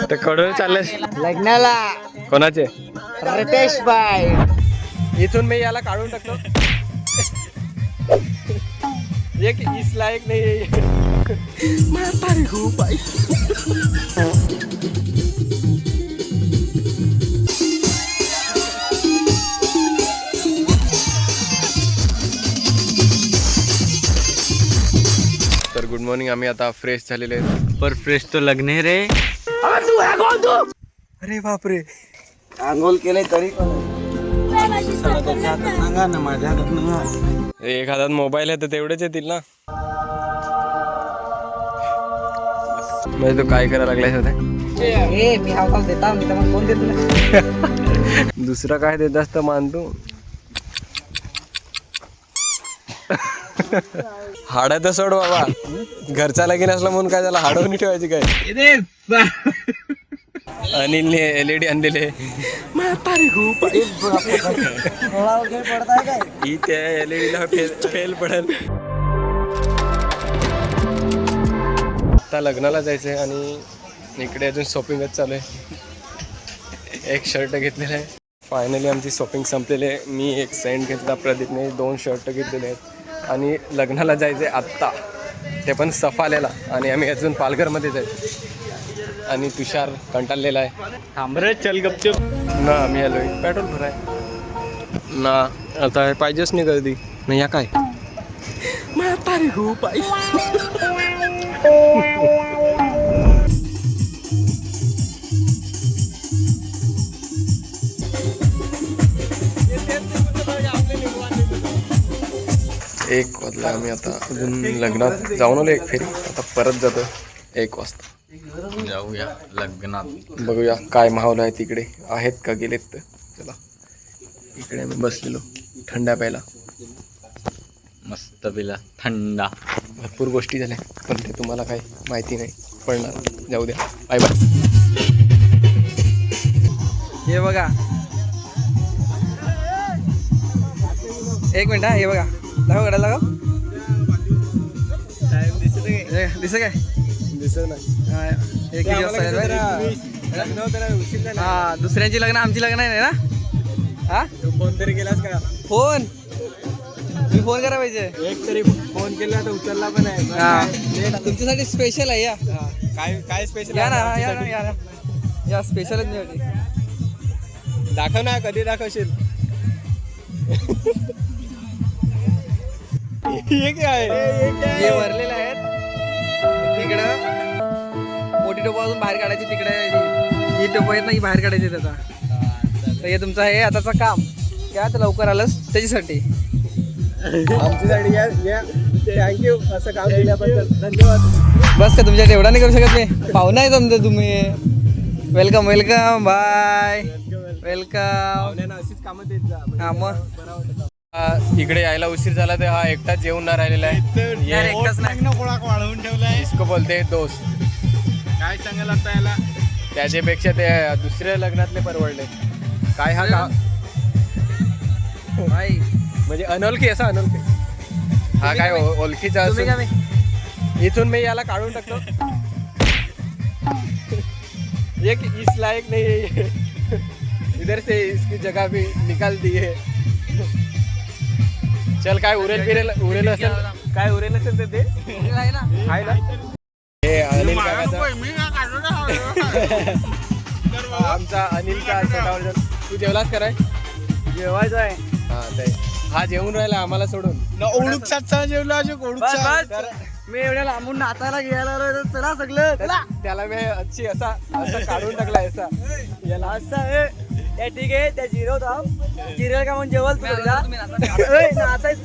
तर कडून चालले लग्नाला कोणाचे? रितेश बाय. इथून मी याला काढून टाकतो. एक इस लायक नाही. तर गुड मॉर्निंग. आम्ही आता फ्रेश झालेले आहेत. पर फ्रेश तो लग्न रे. अरे बापरे, आंघोळ केले तरी सांगा ना माझ्या एक हातात मोबाईल आहे तर तेवढेच येतील ना. म्हणजे तू काय करायला लागलाय सध्या? मी हातात देता मी तर कोण देत दुसरा काय देत असत मानतो. हाडा तर सोड बाबा, घरचा लगीन असला म्हणून काय त्याला हाडवून ठेवायची काय? अनिलने LED आणलेले. ही त्या LED ला फेल पडेल. आता लग्नाला जायचंय आणि इकडे अजून शॉपिंगच चालू आहे. एक शर्ट घेतलेलं आहे. फायनली आमची शॉपिंग संपलेली आहे. मी एक सेंट घेतला, प्रदीपने 2 शर्ट घेतलेले आहेत आणि लग्नाला जायचं आहे आत्ता, ते पण सफाल्याला. आणि आम्ही अजून पालघरमध्ये जायचं आणि तुषार कंटाळलेला आहे. थांबरे चल गपचूप ना आम्ही आलोय पेट्रोल भराय ना. आता पाहिजेच नाही गर्दी नाही. या काय एक वाजला. आम्ही आता अजून लग्नात जाऊन आलो एक फेरी. आता परत जातो 1 वाजता. जाऊया लग्नात. बघूया काय माहोल आहे तिकडे. आहेत का गेलेत तर चला. इकडे आम्ही बसलेलो थंडा प्यायला. मस्त पिला थंडा. भरपूर गोष्टी झाल्या पण ते तुम्हाला काही माहिती नाही पडणार. जाऊ द्या. Bye bye. हे बघा, एक मिनिट हा. हे बघा, दाखव गडाला लागा. दिसत काय? दिसत नाही. एक हा, दुसऱ्यांची लग्न आमची लग्न आहे ना. हा, तू फोन तरी केलास का? फोन मी फोन करा पाहिजे. एक तरी फोन केला तर उचलला पण आहे. हा, तुमच्यासाठी स्पेशल आहे. या काय काय स्पेशल? या ना, या ना, या ना, या स्पेशल दाखव ना. कधी दाखवशील? हे काय हे भरलेले आहेत. तिकडं मोठी टोपं अजून बाहेर काढायची. तिकडे ही टोपं आहेत ना, ही बाहेर काढायची आता. तर हे तुमचं आहे आताचं काम. क्या तर लवकर आलंच त्याच्यासाठी. आमच्यासाठी थँक्यू असं काम केल्याबद्दल. धन्यवाद. बस का तुमच्यासाठी एवढा नाही करू शकत मी? पाहुणा आहे तुमचं तुम्ही. Welcome welcome. Bye welcome. अशीच कामं देत जा. हा मग इकडे यायला उशीर झाला तर हा एकटाच जेवून ना राहिलेला आहे. एकटाच नाही वाढवून ठेवलाय. इसको बोलते दोस्त. काय सांगायला आता याला? त्याच्यापेक्षा ते दुसऱ्या लग्नातले परवडले. काय हा का भाई, म्हणजे अनोळखी असा अनोळखी. हा काय ओळखीचा तुम्ही काय असून इथून मी याला काढून टाकतो. एक इस लायक नहीं. इधर से इसकी जगह भी निकाल दिए. चल काय उरेल असेल, काय उरेल असेल तर ते आहे ना. आहे ना. हे अनिल काकाचा, आमचा अनिल का छोटा वर्जन. तू जेवलास कराय? जेवायचं आहे. हा ते हा जेवून राहिला आम्हाला सोडून. ओळूकचा जेवला अजून ओळूकचा. मी एवढ्या लांबून नाचायला घ्यायला आलोय तर चला सगळं चला. त्याला मी अच्छी असा काढून टाकला असा. याला असं ठीक आहे. त्या जिरो जिरेल का म्हणून जेवल नाचायचं.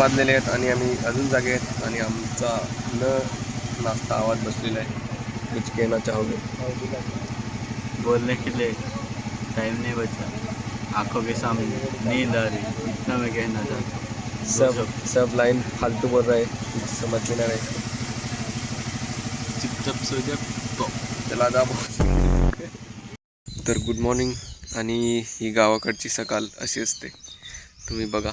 वाजलेले आहेत आणि आम्ही अजून जागे आहेत आणि आमचा न नाश्ता आवाज बसलेला आहे. कुछ कहना चाहोगे? बोलने के लिए टाइम नहीं बचा, आंखों के सामने नींद आ रही, इतना मैं कहना चाहता हूँ. सब लाइन फालतू बोल रहे हैं, कुछ समझ में नहीं रहे. चुपचाप सो जा. चला जा. तर गुड मॉर्निंग. आणि ही गावाकडची सकाळ अशी असते, तुम्ही बघा.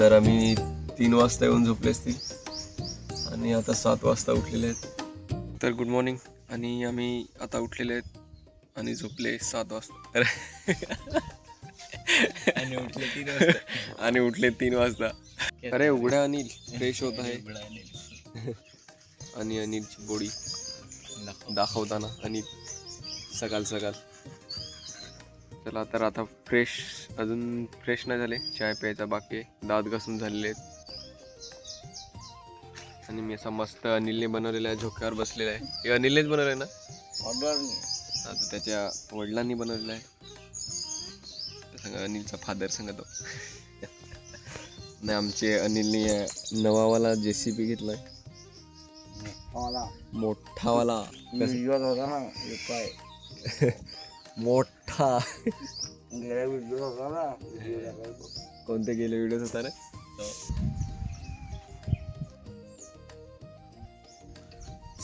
तर आम्ही 3 वाजता येऊन झोपले असतील आणि आता 7 वाजता उठलेले आहेत. तर गुड मॉर्निंग. आणि आम्ही आता उठलेले आहेत आणि झोपले 7 वाजता. आणि उठले 3 वाजता. आणि उठले 3 वाजता. अरे उघड्या अनिल फ्रेश होत आहे. आणि अनिलची बॉडी दाखवताना अनिल सकाळ सकाळ. चला तर आता अजून फ्रेश नाही झाले, चाय प्यायचा बाकी आहे. दात घासून झालेले आहेत. आणि मी असा मस्त अनिलने बनवलेला आहे, झोक्यावर बसलेला आहे. हे अनिलनेच बनवलं आहे ना? आता त्याच्या वडिलांनी बनवलेला आहे. सांगा अनिलचा फादर सांगतो. नाही, आमचे अनिलने नवावाला JCB घेतलाय, मोठावाला. मोठा. कोणते गेले व्हिडिओ होता रे?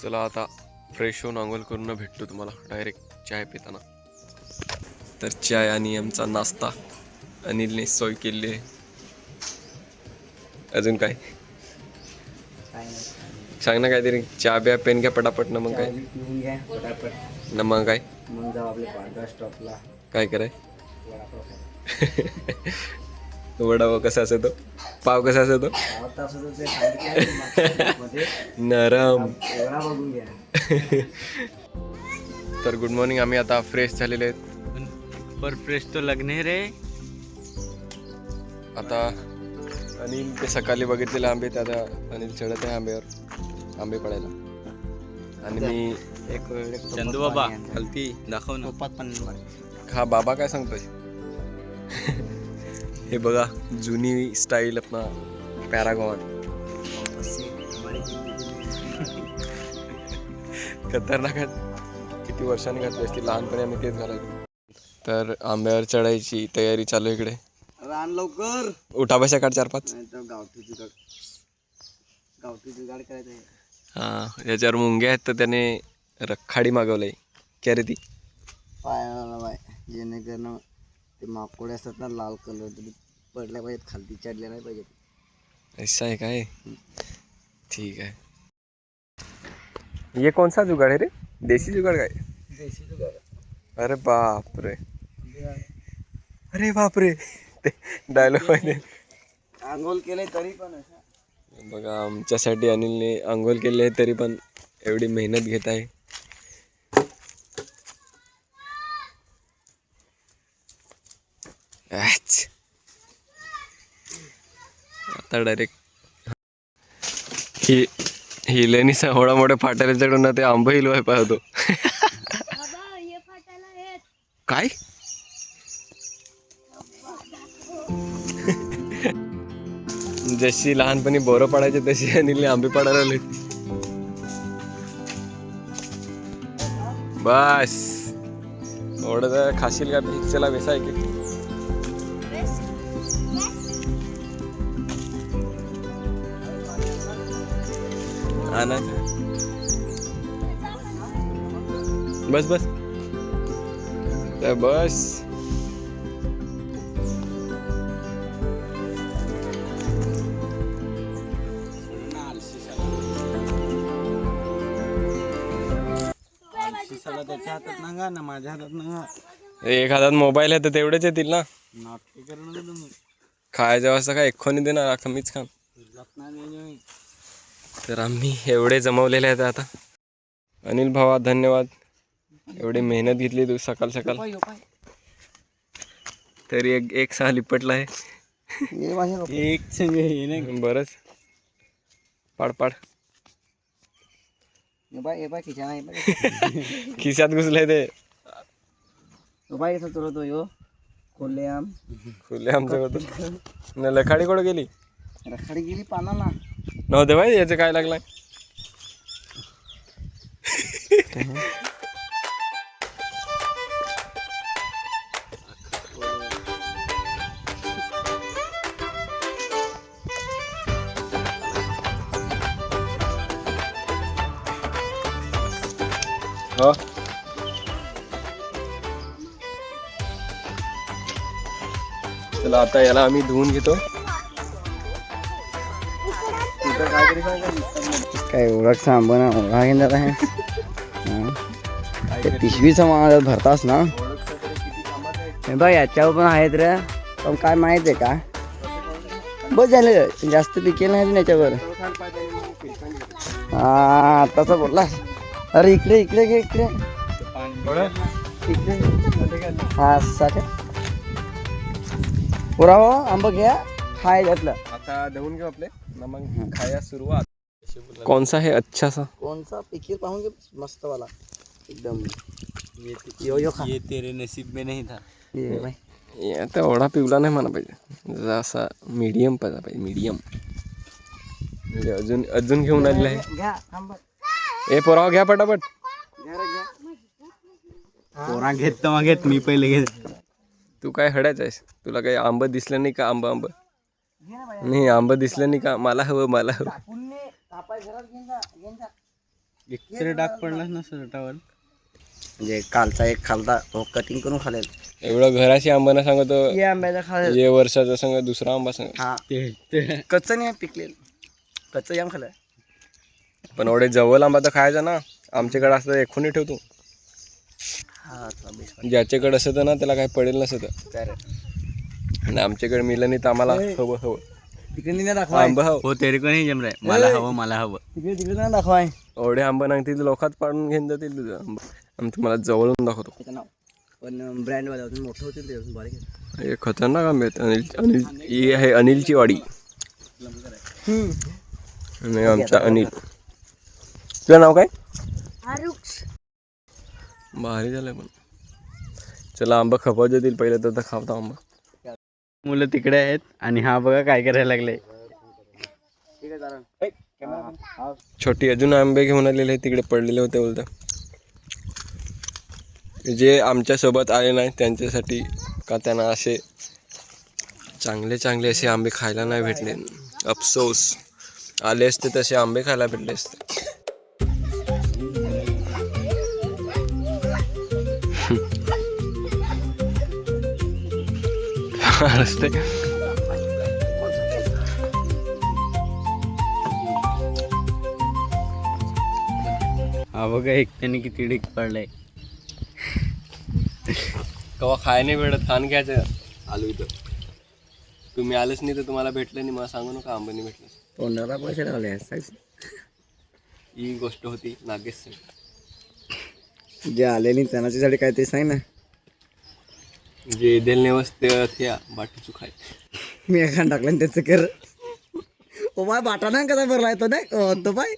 चला आता फ्रेश होऊन आंघोळ करून भेटतो तुम्हाला डायरेक्ट चाय पिताना. तर चाय आणि आमचा नाश्ता अनिलने सोय केली आहे. अजून काय सांग ना, काहीतरी चहा बिया पेन घ्या पटापट ना. मग काय ना, मग काय काय कराय? वडापाव कसा असतो? पाव कसा असतो? नरम. तर गुड मॉर्निंग. आम्ही आता फ्रेश झालेले आहेत. पर फ्रेश तो लगने रे. आता अनिल ते सकाळी बघितलेले आंबे, ते आता अनिल चढत आहे आंब्यावर, आंबे पडायला. आणि मी एक चंदू बाबा हलती दाखव ना. हा बाबा काय सांगतोय? हे बघा जुनी स्टाईल आपला पॅरागॉन. खतरनाक आहे. किती वर्षांनी घातली असती, लहानपणी आम्ही तेच घालायचो. तर आंब्यावर चढायची तयारी चालू आहे इकडे. लवकर उठा बशा काढ 4-5. गावठी जुगाड करायचं आहे. हा, याच्यावर मुंग्या आहेत तर त्याने रखाडी मागवलंय. क्या रे ती? पायाला बाय, जेणेकरून ते माकोडे असतात ना लाल कलर, पडल्या पाहिजेत, खालती चढल्या नाही पाहिजेत. ऐसा है काय? ठीक है. ये कौन सा जुगाड़ है रे? देसी जुगाड़ काय? देशी जुगाड. अरे बाप रे, अरे बाप रे. ते डायलॉग मध्ये आंघोळ केले तरी पण बघा, आमच्यासाठी अनिलने आंघोळ केली आहे तरी पण एवढी मेहनत घेत आहे. आता डायरेक्ट ही हिलेनी एवढा मोठ्या फाट्याला चढून ना ते आंब हिलवाय पाहतो. काय जशी लहानपणी बोरं पाडायचे तशी अनिलने आंबे पाडायला आले. बस एवढं तर खाशील का भिक्षेला बेसाय की आना बस बस तर बस. त्याच्या हातात ना ना माझ्या हातात ना. एक हातात मोबाईल आहे तर तेवढेच येतील ना. नाटके करू नका तुम्ही. खायच्या वाजता काय एकोणी देणार अख्खा मीच खान. तर आम्ही एवढे जमवलेले आहेत आता. अनिल भावा धन्यवाद. एवढी मेहनत घेतली तू सकाळ सकाळ तरी एक सहा लिपटला आहे. एक संग हे नाही बरंच पाड पाड खिशात घुसले ते खुले आमचं होतं न लखाडी कुठं गेली. रखाडी गेली पाना ना. नव्हते भाई याचं काय लागलाय. हो चला आता याला आम्ही धुवून घेतो. काय ओळख आंबा ओळखा घेऊन जात आहे. पिशवीचा माल भरतास ना हे बघ याच्यावर पण आहेत रे. पण काय माहित आहे का बस झालं जास्त पिकेल नाही याच्यावर. हा तसं बोललास. अरे इकडे इकडे घे इकडे इकडे हा साठी पुरा हो आंबा घ्या खाय त्यातलं. आता धुवून घेऊ आपले ना मग खाया सुरुवात. कौन सा है अच्छा सा. कोणचा पिकील पाहून घे मस्त वाला एकदम. ये तेरे नसीब में नहीं था. ये बाई आता एवढा पिवला नाही म्हणा पाहिजे जसा मीडियम पाहिजे मीडियम. म्हणजे अजून अजून घेऊन आलेला आहे. घ्या आंबा ए पोराव घ्या पटापट. घ्या रे घ्या. पोरा घेत तेव्हा घेत मी पहिले घेत. तू काय हड्याच आहेस. तुला काही आंब दिसलं नाही का. आंब आंब नाही आंब दिसलं नाही का. मला हवं मला हवं. तरी डाग पडलाच ना शर्टावर. म्हणजे कालचा एक खालता तो कटिंग करून खालेल. एवढं घराशी आंबा ना सांगतो. या आंब्याचा खालेल. ये वर्षाचा सांग दुसरा आंबा सांग. हा ते कच्चं नाही पिकलेल. कच्चं याम खाल्लं. पण एवढे जवळ आंबा तर खायचा ना. आमच्याकडे असं एकोणी ठेवतो. हा ज्याच्याकडे असतं ना त्याला काही पडेल नसतं. आणि आमच्याकडे मिलं नाही तर आम्हाला हवं हवं. तिकडे नाही दाखवाय. आंबा हवं. हो तेरे को नाही जम रहा. मला हवं मला हवं. तिकडे तिकडे नाही दाखवाय. एवढे आंबा नागतील लोकात पाडून घेऊन जातील तुझं आंबा. आम्ही तुम्हाला जवळून दाखवतो. त्याचं नाव पण ब्रँड वाला अजून मोठं होतील ते अजून बारीक. हे खतरनाक आंबे आहेत. अनिल ही आहे अनिलची वाडी. आणि आमचा अनिल. तुझं नाव काय. भारी झालंय पण. चला आंबा खपाव देतील पहिले तर खावता आंबा. मुलं तिकडे आहेत आणि हा बघा काय करायला लागले. छोटी अजून आंबे घेऊन आलेले आहेत तिकडे पडलेले होते बोलता. जे आमच्या सोबत आले नाही त्यांच्यासाठी का त्यांना असे चांगले चांगले असे आंबे खायला नाही भेटले. अफसोस. आले असते तसे आंबे खायला भेटले असते. रस्ते हा बघा एक त्याने किती डिक पडलाय. कवा खाय नाही भेटत. खान घ्यायचं आलो इथं. तुम्ही आलेच नाही तर तुम्हाला भेटलं नाही. मला सांगू नका आंबा नाही भेटलं. तोंडाला पैसे लावले. ही गोष्ट होती नागेश. जे आले नाही त्यांच्यासाठी काय ते सांग ना. जे देल नेवस ते त्या बाटू चुकाय. मी एखाद टाकलं त्याचं कर. ओ बाय बाटाना कसा भरलाय तो नाही तो बाय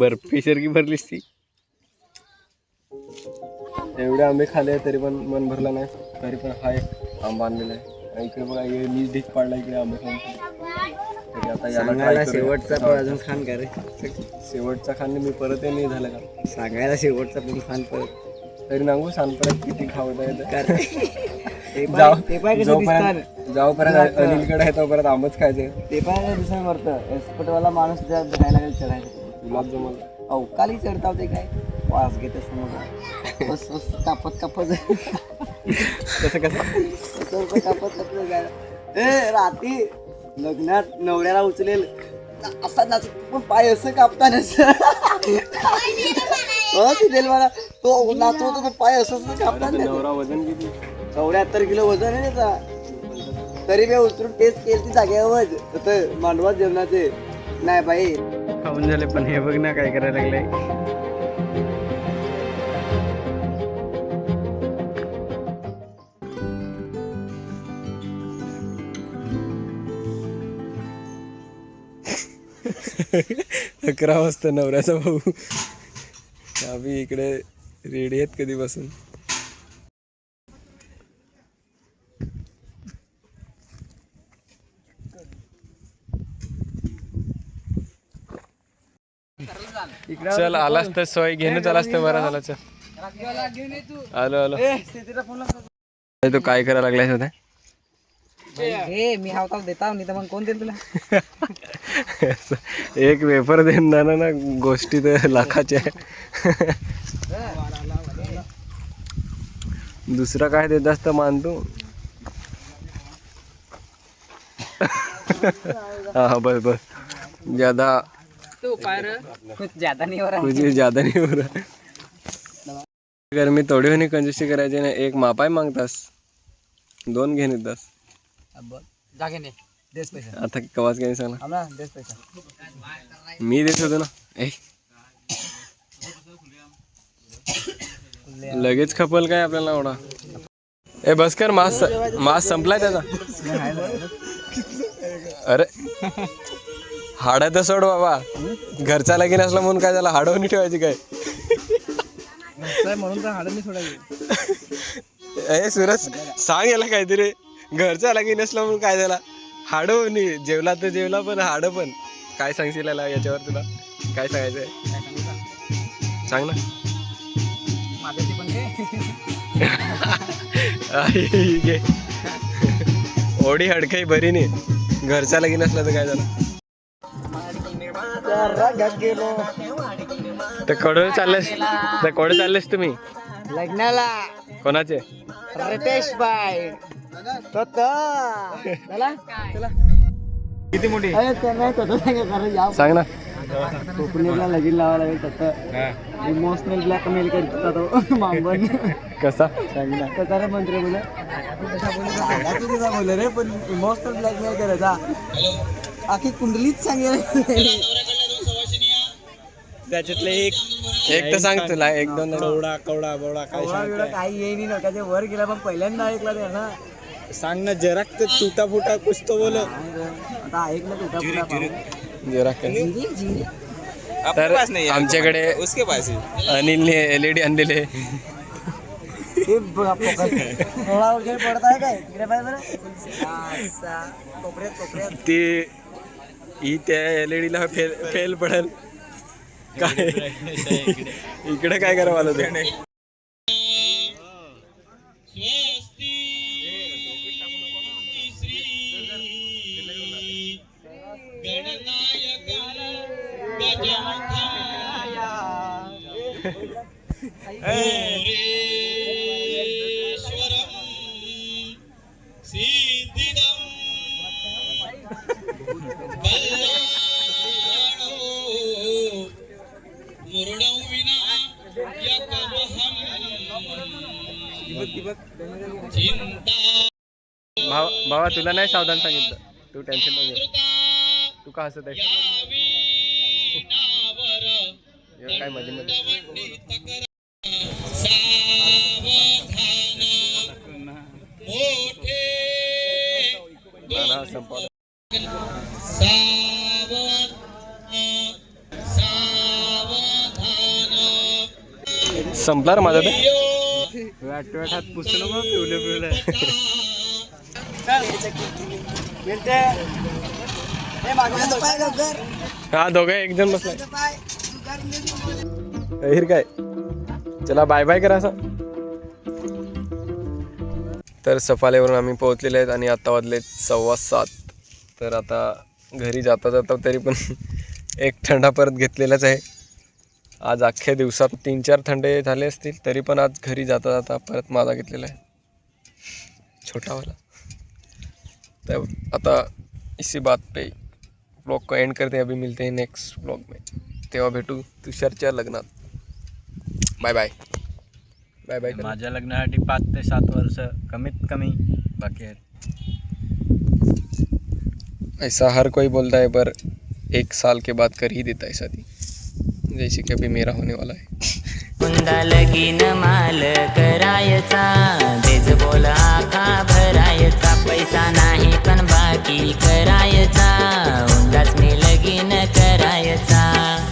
बर्फी सारखी भरलीस ती. एवढे आंबे खाले तरी पण मन भरला नाही. तरी पण हा एक आंबा आणलेला आहे. आणि इकडे बघा हे मी ढीक पाडला इकडे आंबे खाऊन. तरी आता याला try करूया. शेवटचा पण अजून खान का रे शेवटचा खाणे मी परत नाही झालं का सांगायला शेवटचा पण खान परत तरी सांगू सांग परत किती खावत आहे जोपर्यंत जाऊपर्यंत अनिलकडे आहे तोपर्यंत आंबच खायचं. ते पाय दिसून वरतं एक्सपर्टवाला माणूस त्या धरायला लागेल चढायचं गुलाबजामुन अवकाळी चढता होते काय वास घेत समोर बस बस कापत कसं कापत ए रात्री लग्नात नवऱ्याला उचलेल असा नाचत पण पाय असं कापता मला तो नाचवतो तो पाय असं कापता नवरा वजन किती 74 किलो वजन आहे त्याचा. तरी मी उतरून टेस्ट केली ती जागेवर मांडवात जेवणाचे नाही बाई खाऊन झाले. पण हे बघ ना काय करायला लागले. अकरा वाजता नवऱ्याचा भाऊ आम्ही इकडे रेडी आहेत कधीपासून. चल आलास तर सोय घेऊन आलास तर बरं झाला. चल आलो तू काय करायला लागलायस होता. मी हावता देता नाही तर मग कोण देईल तुला एक वेफर देणार ना गोष्टी तर लाखाच्या. दुसरा काय देत असतं मानतो. हाँ बस बस ज्यादा कुछ ज्यादा नहीं हो रहा कुछ भी ज्यादा नहीं हो रहा. अगर मी थोडी होणी कंजूसी करायची ना. एक मापाय मागतास 2 घेऊन येतास. जागे नाही देस पैसा आता कवाच काही सांग आम्हाला देस पैसा मी देत होतो ना. लगेच खपल काय आपल्याला एवढा. ए बस कर मास संपलाय त्याचा. अरे हाडं तर सोड बाबा. घरचा लगीन असला म्हणून काय झालं हाडवून ठेवायची काय म्हणून तर हाडं नाही सोडायची. ए सुरज सांग याला काहीतरी. घरचा लगीन असला म्हणून काय झाला हाडं जेवला तर जेवला पण हाडं पण. काय सांगशील याला याच्यावर तुला काय सांगायचंय सांग ना. ओढी हडकाई बरी नाही. घरचा लगीन असला तर काय झालं. तर कडे चाललेस तुम्ही लग्नाला कोणाचे. रितेश बाय किती मोठी सांग ना. कोकणीला लगीन लावा लागेल तसं इमोशनल ब्लॅकमेल करत तो मांबन कसा सांग ना. कसा रे मंत्री बोल बोल रे पण इमोशनल ब्लॅकमेल करायचा आखी कुंडलीच सांगेल. त्याच्यातले एक तर सांग तुला 1-2 कवडा काही येई नाही त्याच्या वर गेला पण पहिल्यांदा ऐकला ते ना. सांग ना जरा तुटा फुटा कुछ तो बोल. आता ऐकलं तुटा जरा तर आमच्याकडे उसके पास अनिलने LED आणलेले. थोडा वगैरे पडत आहे काय तिकडे पाहिजे बरं कोपऱ्यात ती ही त्या LED ला फेल पडेल काय. इकडे काय करावं आलं ते. भावा तुला नाही सावधान सांगितलं. तू टेन्शन नको घेऊ. तू का हसत आहे काय मध्ये मध्ये. संपला रे माझा हात पुसू नको पिवले हा दोघं एक जण बसलाय हिर काय चला बाय बाय करा असं. तर सफालेवरून आम्ही पोहोचलेले आहेत आणि आता वाजले 7:15. तर आता घरी जाता जाता तरी पण एक थंडा परत घेतलेलाच आहे. आज अख्ख्या दिवसात 3-4 थंडे झाले असतील तरी पण आज घरी जाता जाता परत माझा घेतलेला आहे छोटावाला. तर आता इसी बात पे ब्लॉग को एंड करते हैं. अभी मिलते हैं नेक्स्ट ब्लॉग में. तेव्हा भेटू तुषारच्या लग्नात. Bye bye bye bye. माझ्या लग्नासाठी 5 ते 7 वर्ष कमीत कमी बाकी आहेत. ऐसा हर कोई बोलता है पर 1 साल के बाद कर ही देता है शादी, जैसे कि अभी मेरा होने वाला है. लगीन माल करायचा